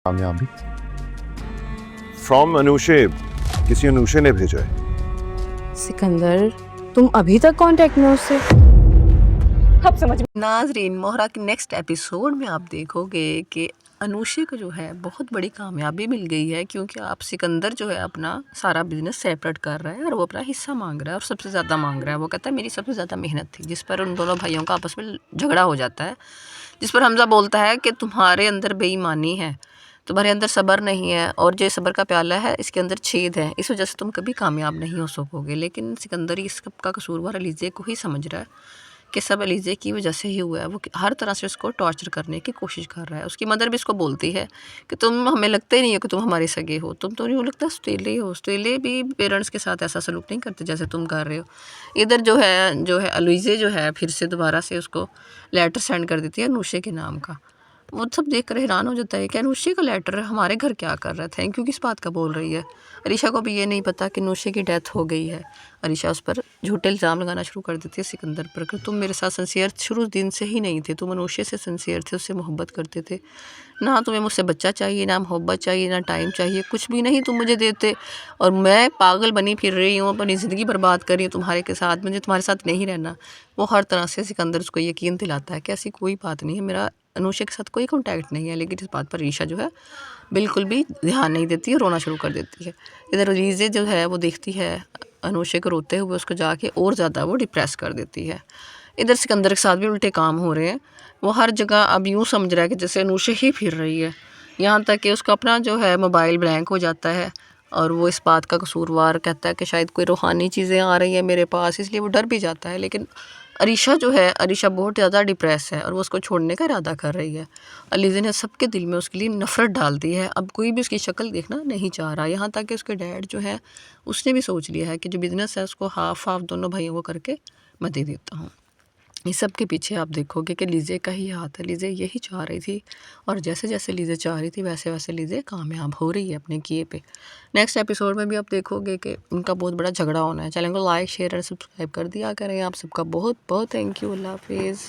कामयाबी फ्रॉम अनुषे, किसी अनुषे ने भेजा है। सिकंदर, तुम अभी तक कांटेक्ट में उससे? अब समझ में। नाजरीन, मोहरा के नेक्स्ट एपिसोड में आप देखोगे कि अनुषे को जो है बहुत बड़ी कामयाबी मिल गई है, क्योंकि आप सिकंदर जो है अपना सारा बिजनेस सेपरेट कर रहा है और वो अपना हिस्सा मांग रहा है और सबसे ज़्यादा मांग रहा है। वो कहता है मेरी सबसे ज़्यादा मेहनत थी, जिस पर उन दोनों भाइयों का आपस में झगड़ा हो जाता है, जिस पर हमजा बोलता है कि तुम्हारे अंदर बेईमानी है, तुम्हारे अंदर सब्र नहीं है और जो सब्र का प्याला है इसके अंदर छेद है, इस वजह से तुम कभी कामयाब नहीं हो सकोगे। लेकिन सिकंदर इस का कसूरवार अलीज़े को ही समझ रहा है कि सब अलीज़े की वजह से ही हुआ है। वो हर तरह से उसको टॉर्चर करने की कोशिश कर रहा है। उसकी मदर भी इसको बोलती है कि तुम हमें लगते ही नहीं हो कि तुम हमारे सगे हो, तुम तो नहीं हो लगता सौतेले हो। सौतेले भी पेरेंट्स के साथ ऐसा सलूक नहीं करते जैसे तुम कर रहे हो। इधर जो है अलीज़े जो है फिर से दोबारा से उसको लेटर सेंड कर देती है अनुषे के नाम का। वो सब देख कर हैरान हो जाता है कि अनुषे का लेटर हमारे घर क्या कर रहा था, थैंक यू किस बात का बोल रही है। अरीशा को भी ये नहीं पता कि अनुषे की डेथ हो गई है। अरीशा उस पर झूठे इल्ज़ाम लगाना शुरू कर देती है सिकंदर पर कि तुम मेरे साथ सिंसियर शुरू दिन से ही नहीं थे, तुम अनुषे से सिंसियर थे, उससे मोहब्बत करते थे ना, तुम्हें मुझसे बच्चा चाहिए, ना मोहब्बत चाहिए, ना टाइम चाहिए, कुछ भी नहीं तुम मुझे देते। और मैं पागल बनी फिर रही हूँ, अपनी ज़िंदगी बर्बाद कर रही हूँ तुम्हारे के साथ, मुझे तुम्हारे साथ नहीं रहना। वो हर तरह से सिकंदर उसको यकीन दिलाता है कि ऐसी कोई बात नहीं है, मेरा अनुषा के साथ कोई कॉन्टैक्ट नहीं है। लेकिन इस बात पर रीशा जो है बिल्कुल भी ध्यान नहीं देती है, रोना शुरू कर देती है। इधर अलीज़े जो है वो देखती है अनुषा को रोते हुए, उसको जाके और ज़्यादा वो डिप्रेस कर देती है। इधर सिकंदर के साथ भी उल्टे काम हो रहे हैं। वो हर जगह अब यूँ समझ रहा है कि जैसे अनुषा ही फिर रही है, यहाँ तक कि उसका अपना जो है मोबाइल ब्लैंक हो जाता है और वो इस बात का कसूरवार कहता है कि शायद कोई रूहानी चीज़ें आ रही हैं मेरे पास, इसलिए वो डर भी जाता है। लेकिन अरीशा बहुत ज़्यादा डिप्रेस है और वो उसको छोड़ने का इरादा कर रही है। अलीज़े ने सबके दिल में उसके लिए नफ़रत डाल दी है, अब कोई भी उसकी शक्ल देखना नहीं चाह रहा। यहाँ तक कि उसके डैड जो है उसने भी सोच लिया है कि जो बिज़नेस है उसको हाफ़ हाफ़ दोनों भाइयों को करके मैं दे देता हूँ। इस सब के पीछे आप देखोगे कि लीज़े का ही हाथ है, लीज़े यही चाह रही थी और जैसे जैसे लीज़े चाह रही थी वैसे वैसे लीज़े कामयाब हो रही है अपने किए पे। नेक्स्ट एपिसोड में भी आप देखोगे कि उनका बहुत बड़ा झगड़ा होना है। चैनल को लाइक शेयर और सब्सक्राइब कर दिया करें। आप सबका बहुत बहुत थैंक यू। अल्लाह हाफिज़।